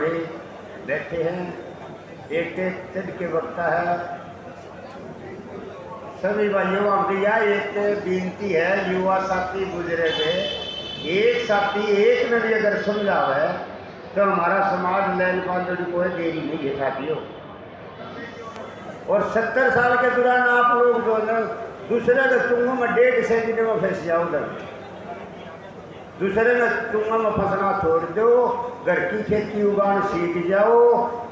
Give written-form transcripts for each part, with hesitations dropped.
बड़े बैठे हैं, एक चढ़ के वक्ता है। सभी भाइयों हमारी यह एक विनती है, युवा साथी गुजरे थे, एक साथी एक ने भी अगर समझावे तो हमारा समाज लैल पांडुरी कोई देरी नहीं है साथियों। और 70 साल के दौरान आप लोग जो है दूसरे के चुंगों में 1.5 सेंटीमीटर में फंस जाओ, दूसरे ने चुंगा में फंसना छोड़ दो, घर की खेती उगान सीख जाओ,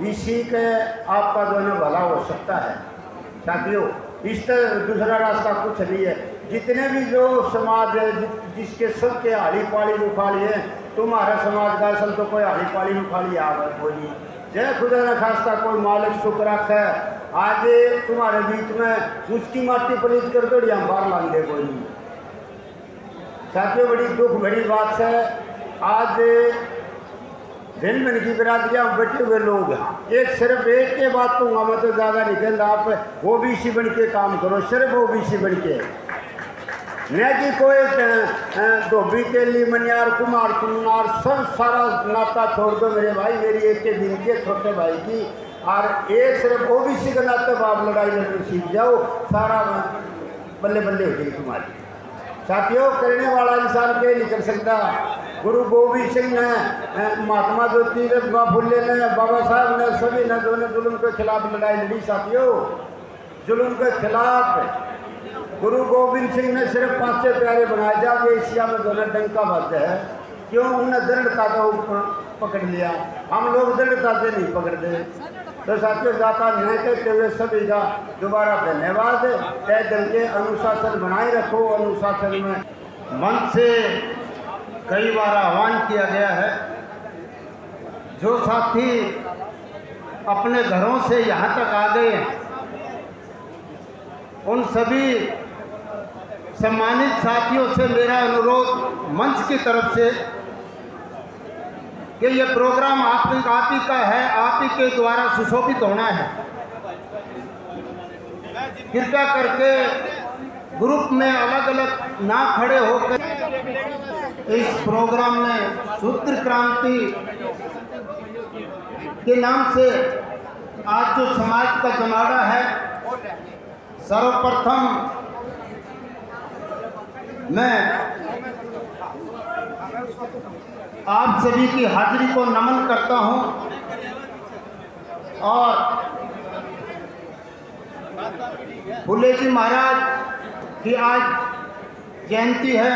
इसी के आपका जो है भला हो सकता है साथियों। इस तरह दूसरा रास्ता कुछ नहीं है। जितने भी जो समाज है जिसके सबके हाली पाली उखाली है, तुम्हारा समाज का असल तो कोई हाली पाली उखाली आ गए कोई नहीं। जय खुदा न खास्ता कोई मालिक शुक्र रखे आज तुम्हारे बीच में उसकी माटी पलीत कर दो हम बाहर लान दे कोई नहीं साथियों। बड़ी दुख भरी बात है, आज दिन में की बिरादरियाँ बैठे हुए लोग एक सिर्फ एक के बात कहूँगा मैं तो ज़्यादा नहीं कहता, आप ओबीसी बन के काम करो, सिर्फ ओबीसी बन के, न कि कोई धोबी तेली मनियार कुमार कुमार सब सारा नाता छोड़ दो मेरे भाई। मेरी एक के विनती है छोटे भाई की, और एक सिर्फ ओबीसी के नाते बाप लड़ाई लड़नी सीख जाओ, सारा बल्ले बल्ले हो गई तुम्हारी साथियों। करने वाला इंसान के नहीं कर सकता। गुरु गोविंद सिंह ने, महात्मा ज्योतिबा फुले ने, बाबा साहब ने, सभी ने दोनों जुल्म के खिलाफ लड़ाई लड़ी साथियों। जुल्म के खिलाफ गुरु गोविंद सिंह ने सिर्फ 5 प्यारे बनाए जाके एशिया में दोनों डंका बज है। क्यों? उन्हें दृढ़ता को पकड़ लिया, हम लोग दृढ़ता से नहीं पकड़ते। तो साथियों जाता नहीं कहते हुए सभी का दोबारा धन्यवाद। तय दिल के अनुशासन बनाए रखो। अनुशासन में मंच से कई बार आह्वान किया गया है, जो साथी अपने घरों से यहाँ तक आ गए हैं उन सभी सम्मानित साथियों से मेरा अनुरोध मंच की तरफ से कि ये प्रोग्राम आप ही का है, आप ही के द्वारा सुशोभित होना है। कृपया करके ग्रुप में अलग अलग ना खड़े होकर इस प्रोग्राम में सूत्र क्रांति के नाम से आज जो समाज का जमावड़ा है, सर्वप्रथम मैं आप सभी की हाजिरी को नमन करता हूं और फुले जी महाराज की आज जयंती है,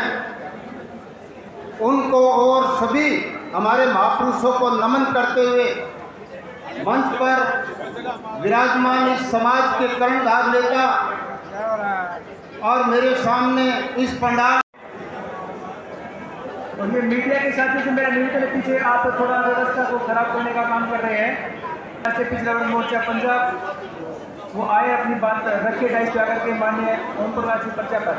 उनको और सभी हमारे महापुरुषों को नमन करते हुए मंच पर विराजमान इस समाज के कर्णधार नेता और मेरे सामने इस पंडाल और ये मीडिया के साथी से मेरा निवेदन है, पीछे आप थोड़ा व्यवस्था को खराब करने का काम कर रहे हैं। ऐसे पिछला वर्ग मोर्चा पंजाब वो आए अपनी बात रखे डाइस पे आकर के माननीय ओम प्रकाश जी पर्चा पर।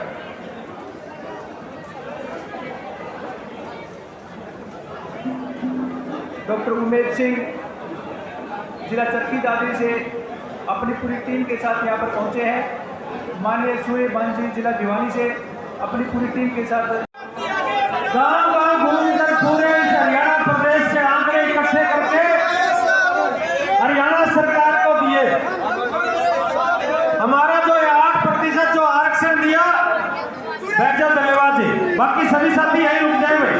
डॉक्टर उमेश सिंह जिला चरखी दादरी से अपनी पूरी टीम के साथ यहाँ पर पहुँचे हैं। माननीय सूर्य बांझी जिला भिवानी से अपनी पूरी टीम के साथ गांव-गांव घूमकर पूरे हरियाणा प्रदेश से आंकड़े इकट्ठे करके हरियाणा सरकार को दिए। हमारा जो 8% जो आरक्षण दिया, बैठ जाओ धन्यवाद जी। बाकी सभी साथी यहीं रुक जाए भाई,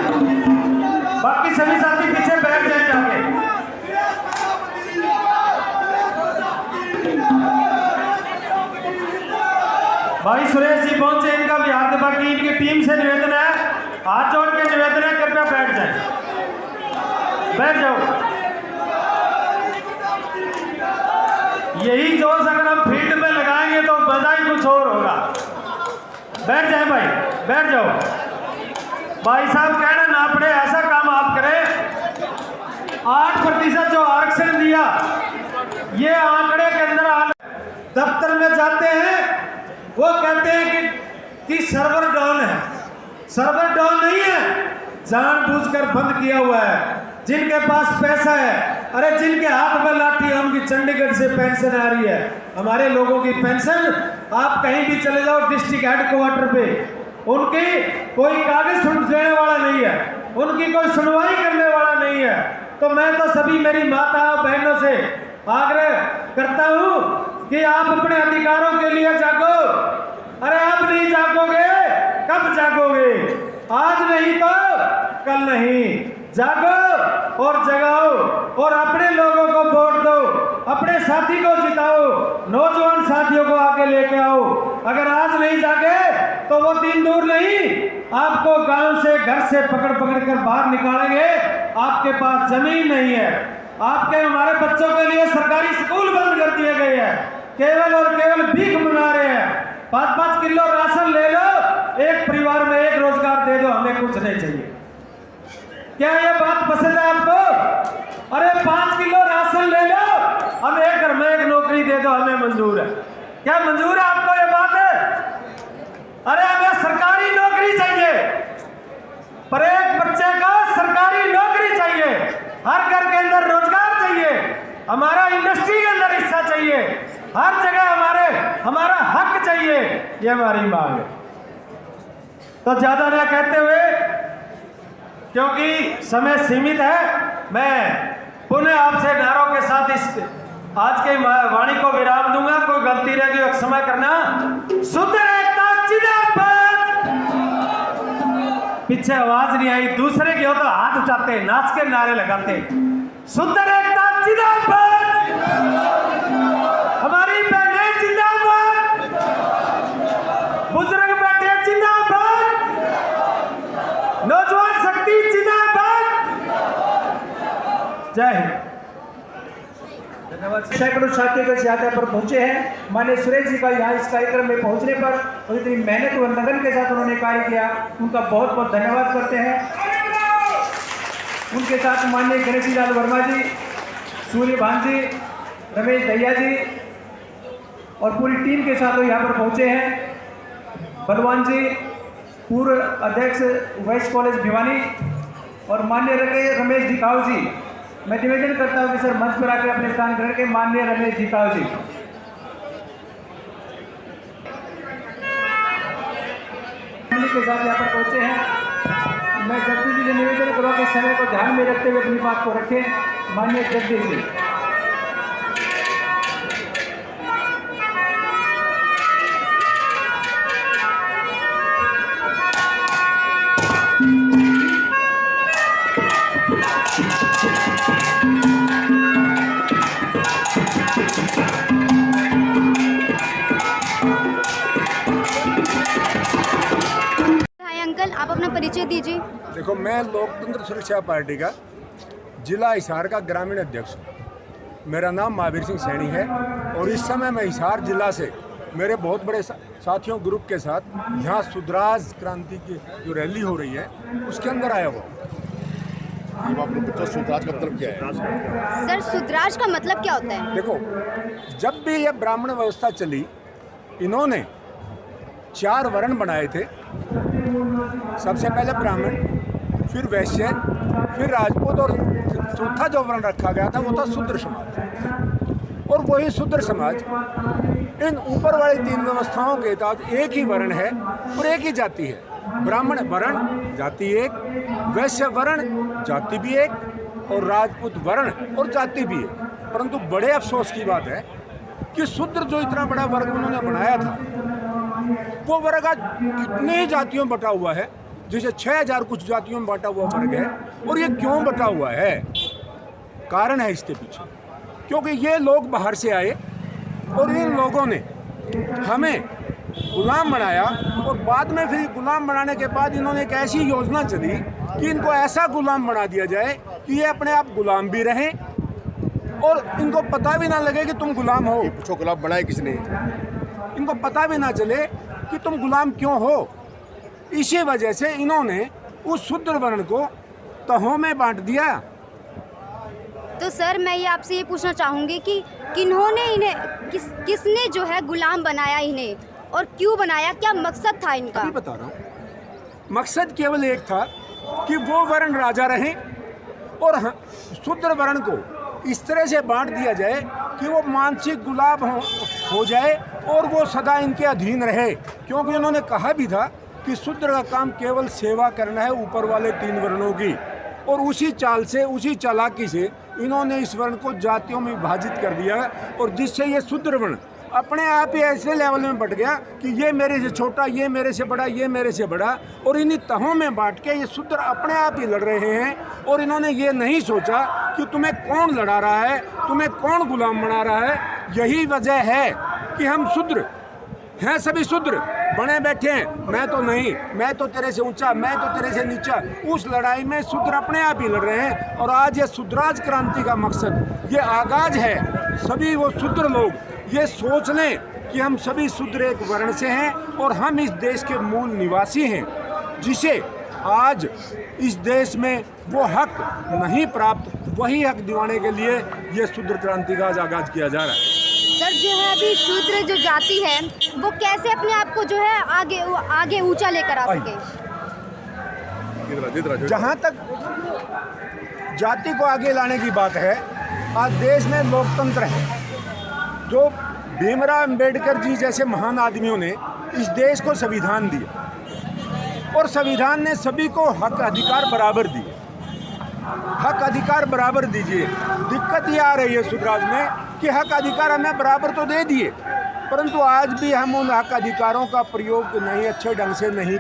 बाकी सभी साथी पीछे बैठ जाए जाके। भाई सुरेश जी पहुंचे, इनका भी हाथ, बाकी इनकी टीम से निवेदन है, हाथ जोड़ के निवेदन है कृपया बैठ जाए, बैठ जाओ। यही जोश अगर हम फील्ड में लगाएंगे तो मजा ही कुछ और होगा। बैठ जाए भाई, बैठ जाओ। भाई साहब कहना ना पड़े ऐसा काम आप करें। 8% जो आरक्षण दिया, ये आंकड़े के अंदर दफ्तर में जाते हैं वो कहते हैं कि सर्वर डाउन है। सर्वर डाउन नहीं है, जानबूझकर बंद किया हुआ है। जिनके पास पैसा है, अरे जिनके हाथ में लाठी है, उनकी चंडीगढ़ से पेंशन आ रही है। हमारे लोगों की पेंशन, आप कहीं भी चले जाओ डिस्ट्रिक्ट हेडक्वार्टर पे, उनकी कोई कागज देने वाला नहीं है, उनकी कोई सुनवाई करने वाला नहीं है। तो मैं तो सभी मेरी माता बहनों से आग्रह करता हूं कि आप अपने अधिकारों के लिए जागो। अरे अब नहीं जागोगे, कब जागोगे? आज नहीं तो कल नहीं। जागो और जगाओ और अपने लोगों को वोट दो, अपने साथी को जिताओ, नौजवान साथियों को आगे लेके आओ। अगर आज नहीं जागे तो वो दिन दूर नहीं, आपको गांव से, घर से पकड़ पकड़ कर बाहर निकालेंगे। आपके पास जमीन नहीं है, आपके हमारे बच्चों के लिए सरकारी स्कूल बंद कर दिए गए हैं, केवल और केवल भीख मंगा रहे हैं। 5-5 किलो राशन ले लो, एक परिवार में एक रोजगार दे दो, हमें कुछ नहीं चाहिए। क्या ये बात पसंद है आपको? अरे 5 किलो राशन ले लो, हम एक घर में एक नौकरी दे दो, हमें मंजूर है। क्या मंजूर है आपको ये बात है? अरे हमें सरकारी नौकरी चाहिए, पर एक बच्चे को सरकारी नौकरी चाहिए, हर घर के अंदर रोजगार चाहिए, हमारा इंडस्ट्री के अंदर हिस्सा चाहिए, हर जगह हमारा हक चाहिए, ये हमारी मांग है। तो ज्यादा न कहते हुए, क्योंकि समय सीमित है, मैं पुनः आपसे नारों के साथ इस आज के वाणी को विराम दूंगा। कोई गलती रहेगी तो क्षमा करना। शुद्ध एकता जिंदाबाद। पीछे आवाज नहीं आई, दूसरे की हो तो हाथ उठाते, नाच के नारे लगाते। शुद्ध एकता जिंदाबाद। हमारी बहनें जिंदाबाद, बुजुर्ग बैठे जिंदाबाद, नौजवान शक्ति जिंदाबाद। जय हिंद। धन्यवाद। सैकड़ों साथियों के यात्रा पर पहुंचे हैं। माननीय सुरेश जी का यहाँ इस कार्यक्रम में पहुंचने पर और इतनी मेहनत और लगन के साथ उन्होंने कार्य किया, उनका बहुत बहुत धन्यवाद करते हैं। उनके साथ माननीय गणेश लाल वर्मा जी, सूर्य भान जी, रमेश दहिया जी और पूरी टीम के साथ वो यहाँ पर पहुंचे हैं। बलवान जी, पूर्व अध्यक्ष वाइस कॉलेज भिवानी और माननीय रमेश दिखाव जी, मैं निवेदन करता हूं कि सर मंच पर आकर अपने स्थान ग्रहण के। माननीय रमेश दिखाव जी, के साथ यहाँ पर पहुंचे हैं। मैं जगदीश जी से निवेदन करूँगा कि समय को ध्यान में रखते हुए अपनी बात को रखें। माननीय जगदीश जी। आप अपना परिचय दीजिए। देखो, मैं लोकतंत्र सुरक्षा पार्टी का जिला हिसार का ग्रामीण अध्यक्ष हूँ। मेरा नाम महावीर सिंह सैनी है और इस समय मैं हिसार जिला से मेरे बहुत बड़े साथियों ग्रुप के साथ यहाँ सुधराज क्रांति की जो रैली हो रही है उसके अंदर आया हुआ। सुधराज का मतलब क्या है? सर, सुधराज का मतलब क्या होता है? देखो, जब भी यह ब्राह्मण व्यवस्था चली, इन्होंने 4 वर्ण बनाए थे। सबसे पहले ब्राह्मण, फिर वैश्य, फिर राजपूत और चौथा जो वर्ण रखा गया था वो था शूद्र समाज। और वही शूद्र समाज इन ऊपर वाली 3 व्यवस्थाओं के तहत एक ही वर्ण है और एक ही जाति है। ब्राह्मण वर्ण, जाति एक, वैश्य वर्ण, जाति भी एक, और राजपूत वर्ण और जाति भी एक। परंतु बड़े अफसोस की बात है कि शूद्र जो इतना बड़ा वर्ग उन्होंने बनाया था, वो वर्ग आज कितने ही जातियों में बटा हुआ है, जैसे 6000 कुछ जातियों में बटा हुआ वर्ग है। और ये क्यों बटा हुआ है? कारण है इसके पीछे, क्योंकि ये लोग बाहर से आए और इन लोगों ने हमें गुलाम बनाया और बाद में फिर गुलाम बनाने के बाद इन्होंने एक ऐसी योजना चली कि इनको ऐसा गुलाम बना दिया जाए कि ये अपने आप गुलाम भी रहें और इनको पता भी ना लगे कि तुम गुलाम हो। पूछो गुलाम बनाए किसने? इनको पता भी ना चले कि तुम गुलाम क्यों हो। इसी वजह से इन्होंने उस शूद्र वर्ण को तहों में बांट दिया। तो सर, मैं ये आपसे ये पूछना चाहूँगी कि किन्होंने इन्हें किसने जो है गुलाम बनाया इन्हें, और क्यों बनाया? क्या मकसद था इनका? अभी बता रहा हूँ। मकसद केवल एक था कि वो वर्ण राजा रहें और शूद्र वर्ण को इस तरह से बांट दिया जाए कि वो मानसिक गुलाम हो जाए और वो सदा इनके अधीन रहे। क्योंकि उन्होंने कहा भी था कि शूद्र का काम केवल सेवा करना है ऊपर वाले 3 वर्णों की। और उसी चाल से, उसी चालाकी से इन्होंने इस वर्ण को जातियों में विभाजित कर दिया है, और जिससे ये शूद्र वर्ण अपने आप ही ऐसे लेवल में बट गया कि ये मेरे से छोटा, ये मेरे से बड़ा, ये मेरे से बड़ा, और इन्हीं तहों में बांट के ये शूद्र अपने आप ही लड़ रहे हैं। और इन्होंने ये नहीं सोचा कि तुम्हें कौन लड़ा रहा है, तुम्हें कौन गुलाम बना रहा है। यही वजह है कि हम शूद्र हैं, सभी शूद्र बने बैठे हैं। मैं तो नहीं, मैं तो तेरे से ऊंचा, मैं तो तेरे से नीचा। उस लड़ाई में शूद्र अपने आप ही लड़ रहे हैं। और आज ये शूद्राज क्रांति का मकसद, ये आगाज है। सभी वो शूद्र लोग ये सोच लें कि हम सभी शूद्र एक वर्ण से हैं और हम इस देश के मूल निवासी हैं, जिसे आज इस देश में वो हक नहीं प्राप्त, वही हक दिलाने के लिए ये शूद्र क्रांति का आगाज किया जा रहा है। सर जो है अभी शूद्र जो जाति है वो कैसे अपने आप को जो है आगे ऊंचा लेकर आ सके? जहाँ तक जाति को आगे लाने की बात है, आज देश में लोकतंत्र है। जो भीमराव अंबेडकर जी जैसे महान आदमियों ने इस देश को संविधान दिया, और संविधान ने सभी को हक अधिकार बराबर दिए। हक अधिकार बराबर दीजिए। दिक्कत ये आ रही है सुधराज में कि हक अधिकार हमें बराबर तो दे दिए, परंतु आज भी हम उन हक अधिकारों का प्रयोग नहीं अच्छे ढंग से नहीं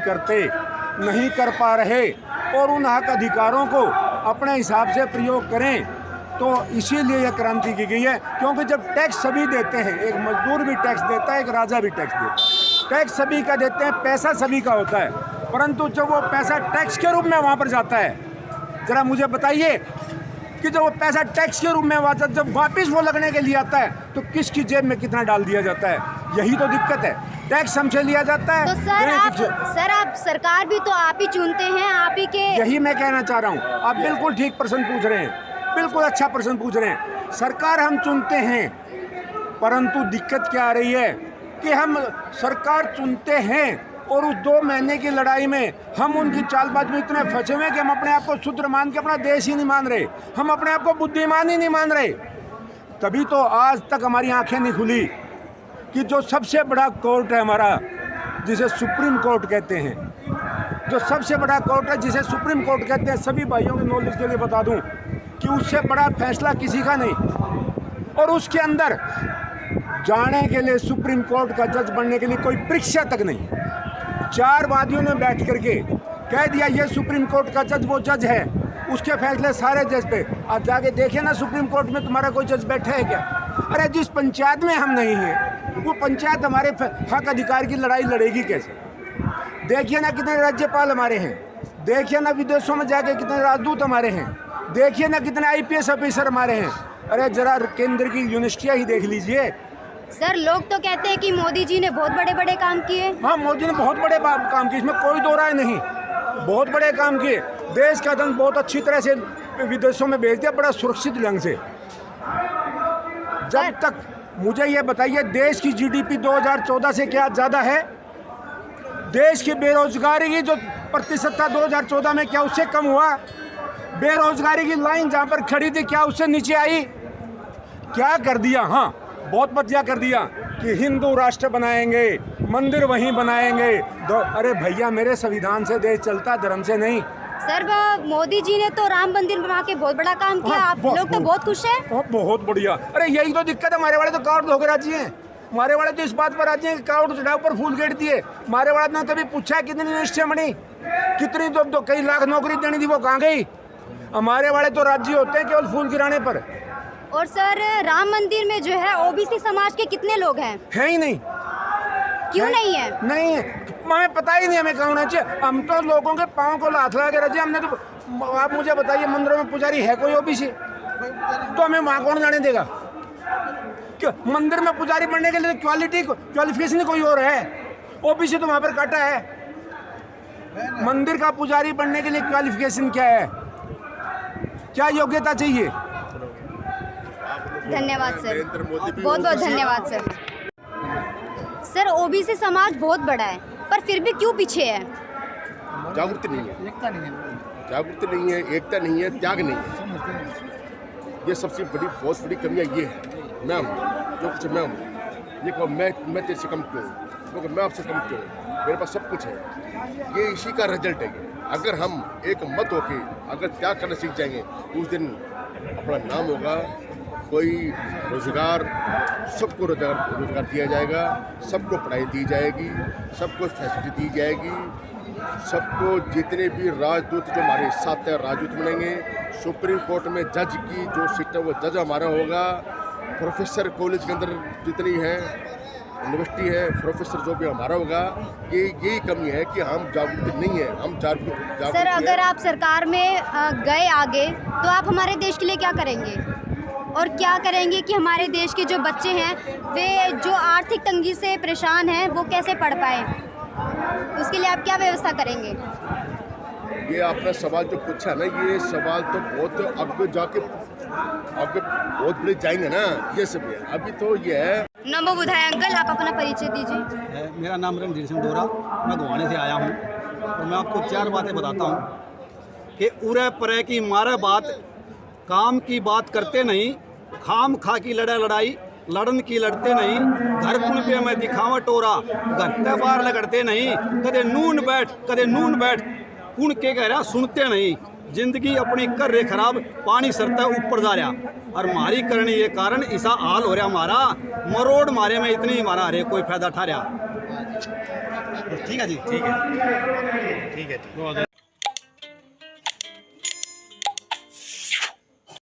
नहीं कर पा रहे। और उन हक अधिकारों को अपने हिसाब से प्रयोग करें, तो इसीलिए यह क्रांति की गई है। क्योंकि जब टैक्स सभी देते हैं, एक मजदूर भी टैक्स देता है, एक राजा भी टैक्स देता है, टैक्स सभी का देते हैं, पैसा सभी का होता है, परंतु जब वो पैसा टैक्स के रूप में वहाँ पर जाता है, ज़रा मुझे बताइए कि जब वो पैसा टैक्स के रूप में आता है, जब वापस वो लगने के लिए आता है, तो किसकी जेब में कितना डाल दिया जाता है? यही तो दिक्कत है। टैक्स हमसे लिया जाता है। तो सर आप सरकार भी तो आप ही चुनते हैं, आप ही के। यही मैं कहना चाह रहा हूँ। आप बिल्कुल ठीक प्रश्न पूछ रहे हैं, बिल्कुल अच्छा प्रश्न पूछ रहे हैं। सरकार हम चुनते हैं, परंतु दिक्कत क्या आ रही है कि हम सरकार चुनते हैं और उस 2 महीने की लड़ाई में हम उनकी चालबाज में इतने फंसे हुए कि हम अपने आप को शूद्र मान के अपना देश ही नहीं मान रहे, हम अपने आप को बुद्धिमान ही नहीं मान रहे। तभी तो आज तक हमारी आंखें नहीं खुली कि जो सबसे बड़ा कोर्ट है हमारा, जिसे सुप्रीम कोर्ट कहते हैं, जो सबसे बड़ा कोर्ट है जिसे सुप्रीम कोर्ट कहते हैं, सभी भाइयों के नॉलेज के लिए बता दूं कि उससे बड़ा फैसला किसी का नहीं। और उसके अंदर जाने के लिए, सुप्रीम कोर्ट का जज बनने के लिए कोई परीक्षा तक नहीं। 4 वादियों ने बैठ करके कह दिया ये सुप्रीम कोर्ट का जज वो जज है, उसके फैसले सारे जज पे। आज जाके देखिए ना सुप्रीम कोर्ट में तुम्हारा कोई जज बैठा है क्या? अरे जिस पंचायत में हम नहीं हैं, वो पंचायत हमारे हक अधिकार की लड़ाई लड़ेगी कैसे? देखिए ना कितने राज्यपाल हमारे हैं, देखिए ना विदेशों में जाके कितने राजदूत हमारे हैं, देखिए ना कितने IPS ऑफिसर हमारे हैं। अरे जरा केंद्र की यूनिवर्सिटियाँ ही देख लीजिए। सर लोग तो कहते हैं कि मोदी जी ने बहुत बड़े बड़े काम किए। हाँ, मोदी ने बहुत बड़े काम किए, इसमें कोई दो राय नहीं। बहुत बड़े काम किए, देश का धन बहुत अच्छी तरह से विदेशों में भेज दिया, बड़ा सुरक्षित ढंग से। जब तक मुझे ये बताइए, देश की GDP 2014 से क्या ज़्यादा है? देश की बेरोजगारी की जो प्रतिशत था 2014 में, क्या उससे कम हुआ? बेरोजगारी की लाइन जहाँ पर खड़ी थी, क्या उससे नीचे आई? क्या कर दिया? हाँ, बहुत बढ़िया कर दिया कि हिंदू राष्ट्र बनाएंगे, मंदिर वहीं बनाएंगे। अरे भैया, मेरे संविधान से देश चलता, धर्म से नहीं। सर मोदी जी ने तो राम मंदिर बना के बहुत बड़ा काम किया। हाँ, आप लोग तो बहुत खुश हैं। बहुत बढ़िया। अरे यही तो दिक्कत है, हमारे वाले तो कार्ड धोखे राजी हैं। हमारे वाले तो इस बात पर राजी हैं कि कार्ड चढ़ाओ पर फूल गेट दिए। हमारे वाले ने कभी पूछा कितनी यूनिवर्सिटियाँ बनी, कितनी तो कई लाख नौकरी देनी थी, वो कहाँ गई? हमारे वाले तो राजी होते हैं केवल फूल गिराने पर। और सर राम मंदिर में जो है OBC समाज के कितने लोग हैं? है ही नहीं। क्यों नहीं है? नहीं है, हमें पता ही नहीं हमें कहाँ होना चाहिए। हम तो लोगों के पाँव को हाथ लगा के रखे। हमने तो, आप मुझे बताइए, मंदिरों में पुजारी है कोई OBC? तो हमें वहाँ कौन जाने देगा? क्यों मंदिर में पुजारी बनने के लिए क्वालिफिकेशन कोई और है? OBC तो वहाँ पर काटा है। मंदिर का पुजारी बनने के लिए क्वालिफिकेशन क्या है, क्या योग्यता चाहिए? धन्यवाद सर, बहुत बहुत धन्यवाद सर। सर OBC समाज बहुत बड़ा है, पर फिर भी क्यों पीछे है? जागृति नहीं है, एकता नहीं है, जागृति नहीं है, एकता नहीं है, त्याग नहीं है। ये सबसे बड़ी, बहुत बड़ी कमियाँ ये है। मैं हूँ जो कुछ मैं हूँ, ये कहो मैं तेरे से कम क्यों हूँ, क्योंकि मैं आपसे कम क्यों हूँ, मेरे पास सब कुछ है। ये इसी का रिजल्ट है। अगर हम एक मत होके अगर त्याग करना सीख जाएंगे, उस दिन अपना नाम होगा, कोई रोजगार, सबको रोजगार दिया जाएगा, सबको पढ़ाई दी जाएगी, सबको फैसिलिटी दी जाएगी, सबको जितने भी राजदूत जो हमारे साथ है राजदूत बनेंगे। सुप्रीम कोर्ट में जज की जो सीट है वो जज हमारा होगा। प्रोफेसर कॉलेज के अंदर जितनी है, यूनिवर्सिटी है, प्रोफेसर जो भी हमारा होगा। ये यही कमी है कि हम जागरूक नहीं है, हम जागरूक। सर, अगर आप सरकार में गए आगे तो आप हमारे देश के लिए क्या करेंगे, और क्या करेंगे कि हमारे देश के जो बच्चे हैं वे जो आर्थिक तंगी से परेशान हैं वो कैसे पढ़ पाए, उसके लिए आप क्या व्यवस्था करेंगे? ये आपने सवाल जो पूछा ना, ये सवाल तो बहुत आगे जाके आगे बहुत बड़े जाएंगे ना, ये सब है। अभी तो ये है। नमो बुधाय अंकल, आप अपना परिचय दीजिए। मेरा नाम रणधीर सिंह डोरा, मैं गोहाने से आया हूँ और मैं आपको 4 बातें बताता हूँ कि उरे परे की मारे बात, काम की बात करते नहीं, खाम खा की लड़ाई लड़न की लड़ते नहीं, घर पुन पे मैं दिखावा टोरा, घर के बाहर लगड़ते नहीं, कदे नून बैठ पुन के कह रहा सुनते नहीं, जिंदगी अपनी कर रहे खराब, पानी सरता ऊपर जा रहा, और मारी करनी ये कारण ऐसा हाल हो रहा हमारा, मरोड़ मारे में इतनी मारा अरे कोई फायदा ठा रहा। ठीक है जी, ठीक है।